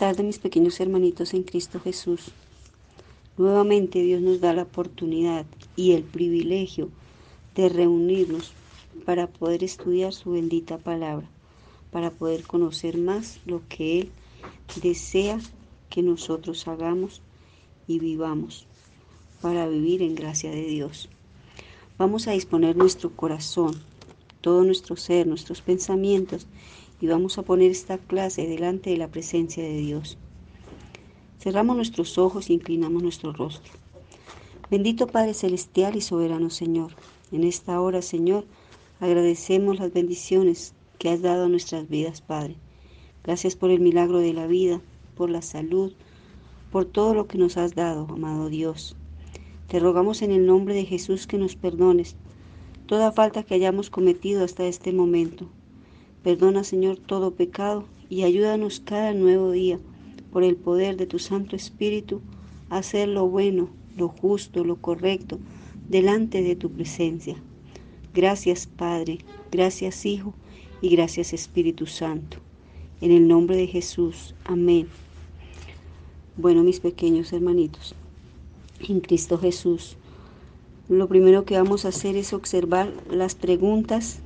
tarde, mis pequeños hermanitos en Cristo Jesús. Nuevamente Dios nos da la oportunidad y el privilegio de reunirnos para poder estudiar su bendita palabra, para poder conocer más lo que Él desea que nosotros hagamos y vivamos, para vivir en gracia de Dios. Vamos a disponer nuestro corazón, todo nuestro ser, nuestros pensamientos, y vamos a poner esta clase delante de la presencia de Dios. Cerramos nuestros ojos y inclinamos nuestro rostro. Bendito Padre Celestial y Soberano Señor, en esta hora, Señor, agradecemos las bendiciones que has dado a nuestras vidas, Padre. Gracias por el milagro de la vida, por la salud, por todo lo que nos has dado, amado Dios. Te rogamos en el nombre de Jesús que nos perdones toda falta que hayamos cometido hasta este momento. Perdona, Señor, todo pecado y ayúdanos cada nuevo día, por el poder de tu Santo Espíritu, a hacer lo bueno, lo justo, lo correcto, delante de tu presencia. Gracias, Padre, gracias, Hijo, y gracias, Espíritu Santo. En el nombre de Jesús. Amén. Bueno, mis pequeños hermanitos, en Cristo Jesús, lo primero que vamos a hacer es observar las preguntas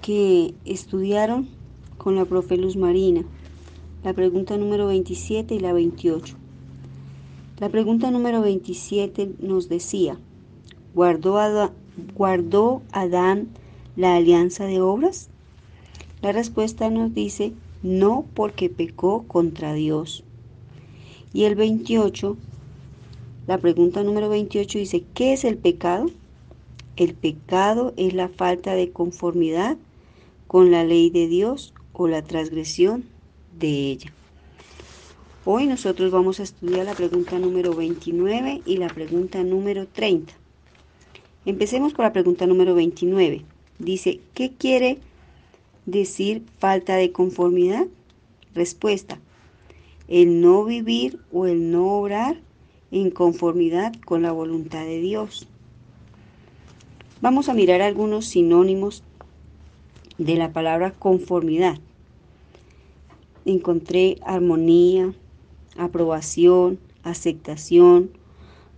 que estudiaron con la profe Luz Marina. La pregunta número 27 y la 28. La pregunta número 27 nos decía: ¿guardó Adán la alianza de obras? La respuesta nos dice: no, porque pecó contra Dios. Y el 28, la pregunta número 28 dice: ¿qué es el pecado? El pecado es la falta de conformidad con la ley de Dios o la transgresión de ella. Hoy nosotros vamos a estudiar la pregunta número 29 y la pregunta número 30. Empecemos por la pregunta número 29. Dice: ¿qué quiere decir falta de conformidad? Respuesta: el no vivir o el no obrar en conformidad con la voluntad de Dios. Vamos a mirar algunos sinónimos de la palabra conformidad. Encontré armonía, aprobación, aceptación,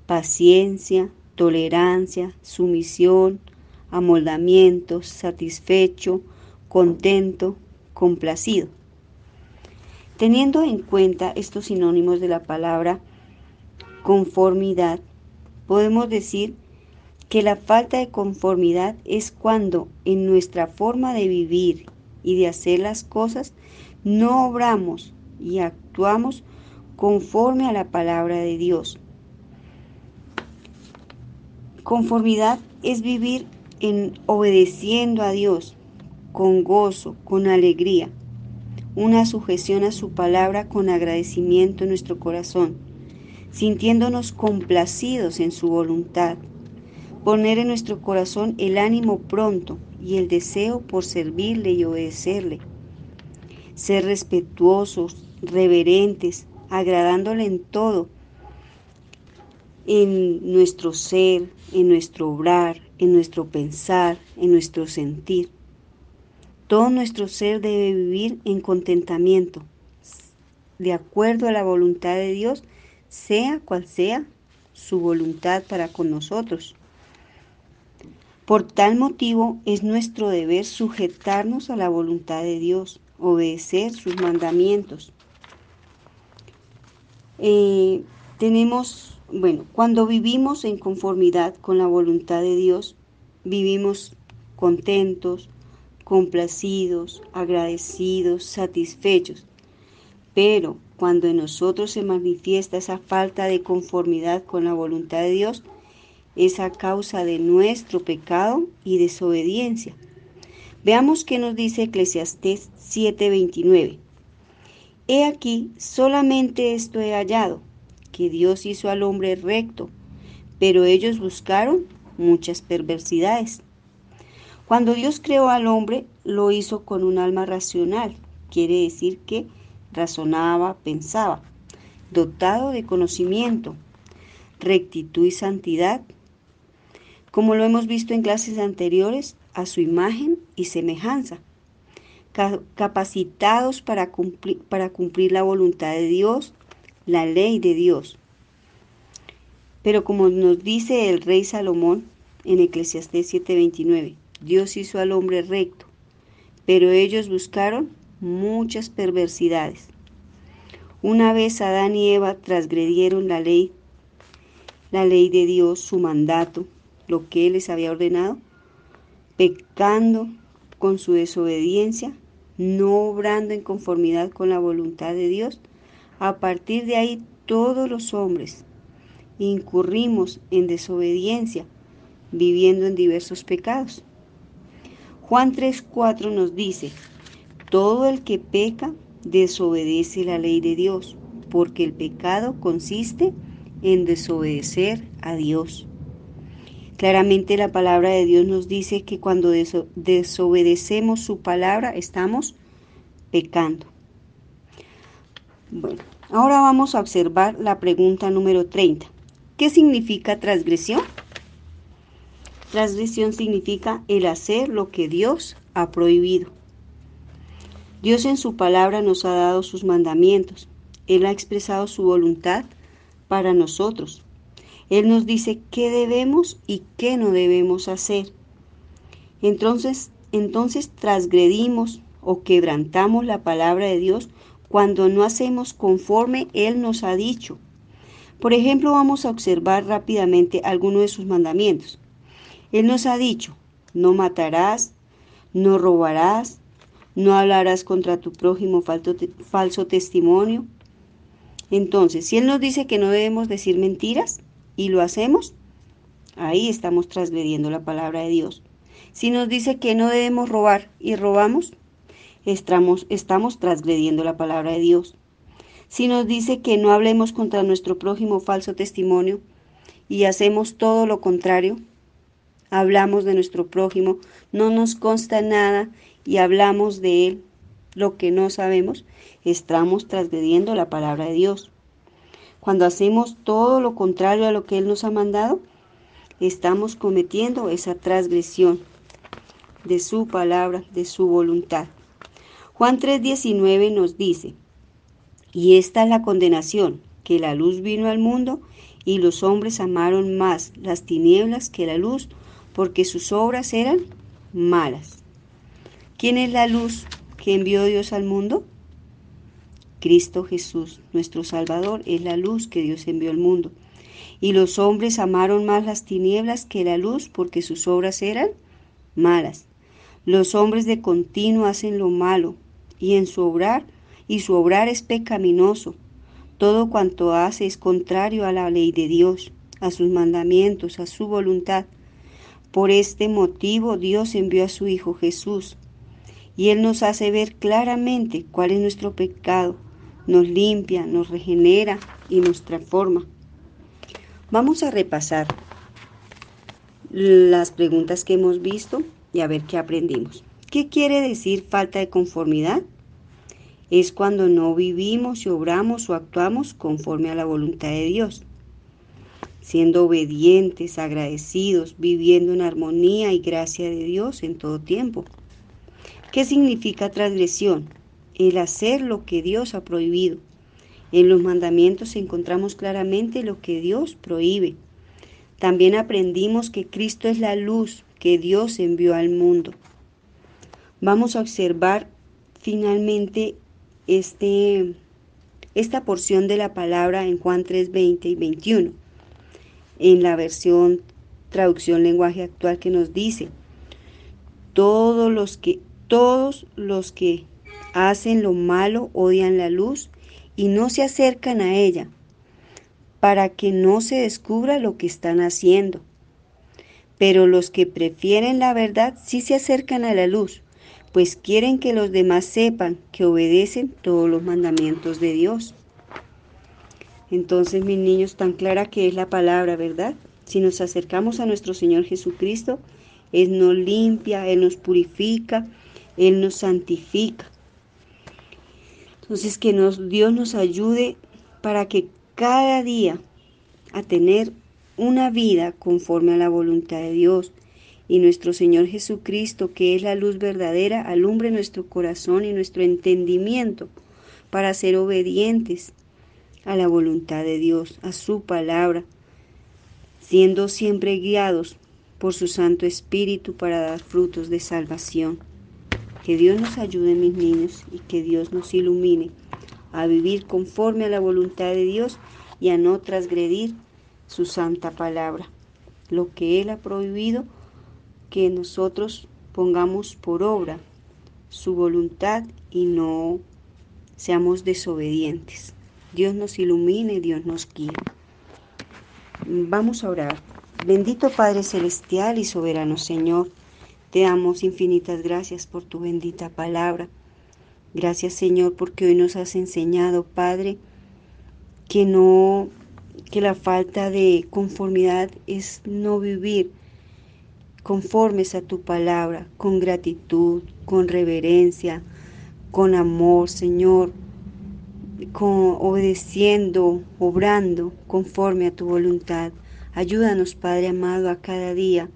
paciencia, tolerancia, sumisión, amoldamiento, satisfecho, contento, complacido. Teniendo en cuenta estos sinónimos de la palabra conformidad, podemos decir que la falta de conformidad es cuando en nuestra forma de vivir y de hacer las cosas no obramos y actuamos conforme a la palabra de Dios. Conformidad es vivir obedeciendo a Dios con gozo, con alegría, una sujeción a su palabra con agradecimiento en nuestro corazón, sintiéndonos complacidos en su voluntad. Poner en nuestro corazón el ánimo pronto y el deseo por servirle y obedecerle. Ser respetuosos, reverentes, agradándole en todo, en nuestro ser, en nuestro obrar, en nuestro pensar, en nuestro sentir. Todo nuestro ser debe vivir en contentamiento, de acuerdo a la voluntad de Dios, sea cual sea su voluntad para con nosotros. Por tal motivo es nuestro deber sujetarnos a la voluntad de Dios, obedecer sus mandamientos. Cuando vivimos en conformidad con la voluntad de Dios, vivimos contentos, complacidos, agradecidos, satisfechos. Pero cuando en nosotros se manifiesta esa falta de conformidad con la voluntad de Dios, es a causa de nuestro pecado y desobediencia. Veamos qué nos dice Eclesiastés 7:29. He aquí, solamente esto he hallado, que Dios hizo al hombre recto, pero ellos buscaron muchas perversidades. Cuando Dios creó al hombre, lo hizo con un alma racional, quiere decir que razonaba, pensaba, dotado de conocimiento, rectitud y santidad, como lo hemos visto en clases anteriores, a su imagen y semejanza. capacitados para cumplir la voluntad de Dios, la ley de Dios. Pero como nos dice el rey Salomón en Eclesiastés 7:29, Dios hizo al hombre recto, pero ellos buscaron muchas perversidades. Una vez Adán y Eva transgredieron la ley de Dios, su mandato, lo que Él les había ordenado, pecando con su desobediencia, no obrando en conformidad con la voluntad de Dios. A partir de ahí todos los hombres incurrimos en desobediencia, viviendo en diversos pecados. Juan 3:4 nos dice: todo el que peca desobedece la ley de Dios, porque el pecado consiste en desobedecer a Dios. Claramente la palabra de Dios nos dice que cuando desobedecemos su palabra estamos pecando. Bueno, ahora vamos a observar la pregunta número 30. ¿Qué significa transgresión? Transgresión significa el hacer lo que Dios ha prohibido. Dios en su palabra nos ha dado sus mandamientos. Él ha expresado su voluntad para nosotros. Él nos dice qué debemos y qué no debemos hacer. Entonces transgredimos o quebrantamos la palabra de Dios cuando no hacemos conforme Él nos ha dicho. Por ejemplo, vamos a observar rápidamente algunos de sus mandamientos. Él nos ha dicho: no matarás, no robarás, no hablarás contra tu prójimo falso testimonio. Entonces, si Él nos dice que no debemos decir mentiras y lo hacemos, ahí estamos transgrediendo la palabra de Dios. Si nos dice que no debemos robar y robamos, estamos transgrediendo la palabra de Dios. Si nos dice que no hablemos contra nuestro prójimo falso testimonio y hacemos todo lo contrario, hablamos de nuestro prójimo, no nos consta nada y hablamos de él lo que no sabemos, estamos transgrediendo la palabra de Dios. Cuando hacemos todo lo contrario a lo que Él nos ha mandado, estamos cometiendo esa transgresión de su palabra, de su voluntad. Juan 3:19 nos dice: y esta es la condenación, que la luz vino al mundo y los hombres amaron más las tinieblas que la luz, porque sus obras eran malas. ¿Quién es la luz que envió Dios al mundo? Cristo Jesús, nuestro Salvador, es la luz que Dios envió al mundo. Y los hombres amaron más las tinieblas que la luz, porque sus obras eran malas. Los hombres de continuo hacen lo malo, y su obrar es pecaminoso. Todo cuanto hace es contrario a la ley de Dios, a sus mandamientos, a su voluntad. Por este motivo Dios envió a su Hijo Jesús, y Él nos hace ver claramente cuál es nuestro pecado, nos limpia, nos regenera y nos transforma. Vamos a repasar las preguntas que hemos visto y a ver qué aprendimos. ¿Qué quiere decir falta de conformidad? Es cuando no vivimos y obramos o actuamos conforme a la voluntad de Dios, siendo obedientes, agradecidos, viviendo en armonía y gracia de Dios en todo tiempo. ¿Qué significa transgresión? El hacer lo que Dios ha prohibido. En los mandamientos encontramos claramente lo que Dios prohíbe. También aprendimos que Cristo es la luz que Dios envió al mundo. Vamos a observar finalmente esta porción de la palabra en Juan 3:20 y 21, en la versión traducción lenguaje actual, que nos dice: todos los que hacen lo malo odian la luz y no se acercan a ella, para que no se descubra lo que están haciendo. Pero los que prefieren la verdad sí se acercan a la luz, pues quieren que los demás sepan que obedecen todos los mandamientos de Dios. Entonces, mis niños, tan clara que es la palabra, ¿verdad? Si nos acercamos a nuestro Señor Jesucristo, Él nos limpia, Él nos purifica, Él nos santifica. Entonces, que Dios nos ayude para que cada día a tener una vida conforme a la voluntad de Dios y nuestro Señor Jesucristo, que es la luz verdadera, alumbre nuestro corazón y nuestro entendimiento para ser obedientes a la voluntad de Dios, a su palabra, siendo siempre guiados por su Santo Espíritu para dar frutos de salvación. Que Dios nos ayude, mis niños, y que Dios nos ilumine a vivir conforme a la voluntad de Dios y a no transgredir su santa palabra. Lo que Él ha prohibido, que nosotros pongamos por obra su voluntad y no seamos desobedientes. Dios nos ilumine, Dios nos guíe. Vamos a orar. Bendito Padre Celestial y soberano Señor, te damos infinitas gracias por tu bendita palabra. Gracias, Señor, porque hoy nos has enseñado, Padre, que la falta de conformidad es no vivir conformes a tu palabra, con gratitud, con reverencia, con amor, Señor, obedeciendo, obrando conforme a tu voluntad. Ayúdanos, Padre amado, a cada día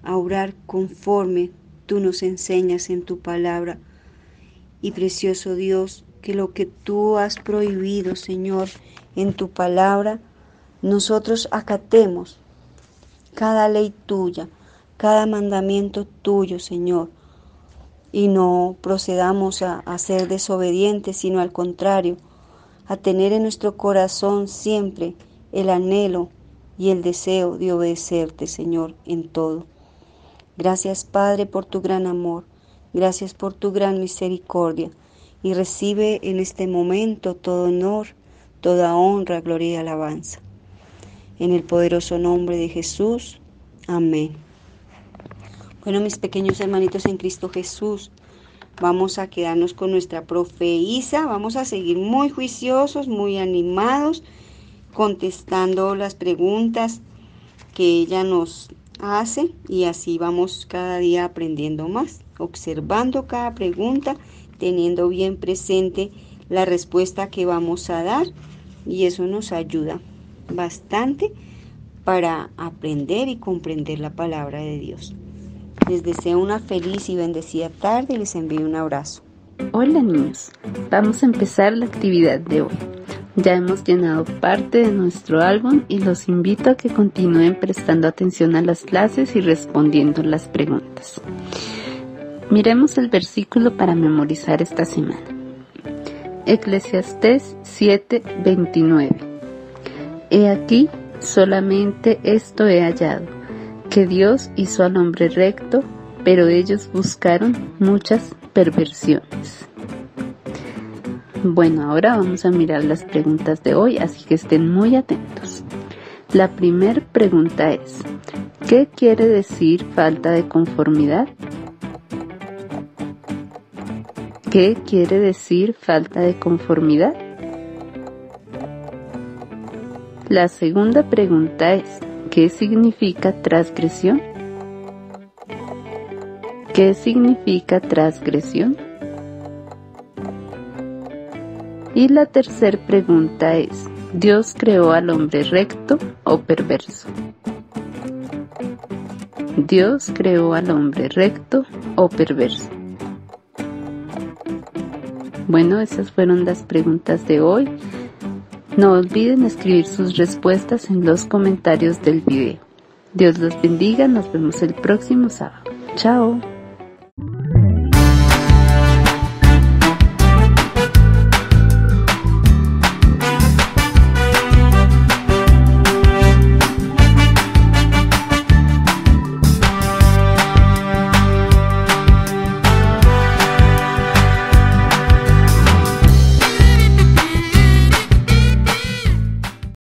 a obrar conforme tú nos enseñas en tu palabra. Y precioso Dios, que lo que tú has prohibido, Señor, en tu palabra, nosotros acatemos cada ley tuya, cada mandamiento tuyo, Señor, y no procedamos a ser desobedientes, sino al contrario, a tener en nuestro corazón siempre el anhelo y el deseo de obedecerte, Señor, en todo. Gracias, Padre, por tu gran amor. Gracias por tu gran misericordia. Y recibe en este momento todo honor, toda honra, gloria y alabanza. En el poderoso nombre de Jesús. Amén. Bueno, mis pequeños hermanitos en Cristo Jesús, vamos a quedarnos con nuestra profe Isa. Vamos a seguir muy juiciosos, muy animados, contestando las preguntas que ella nos hace, y así vamos cada día aprendiendo más, observando cada pregunta, teniendo bien presente la respuesta que vamos a dar, y eso nos ayuda bastante para aprender y comprender la palabra de Dios. Les deseo una feliz y bendecida tarde y les envío un abrazo. Hola niños, vamos a empezar la actividad de hoy. Ya hemos llenado parte de nuestro álbum y los invito a que continúen prestando atención a las clases y respondiendo las preguntas. Miremos el versículo para memorizar esta semana. Eclesiastés 7:29. He aquí, solamente esto he hallado, que Dios hizo al hombre recto, pero ellos buscaron muchas perversiones. Bueno, ahora vamos a mirar las preguntas de hoy, así que estén muy atentos. La primera pregunta es, ¿qué quiere decir falta de conformidad? ¿Qué quiere decir falta de conformidad? La segunda pregunta es, ¿qué significa transgresión? ¿Qué significa transgresión? Y la tercera pregunta es, ¿Dios creó al hombre recto o perverso? ¿Dios creó al hombre recto o perverso? Bueno, esas fueron las preguntas de hoy. No olviden escribir sus respuestas en los comentarios del video. Dios los bendiga, nos vemos el próximo sábado. Chao.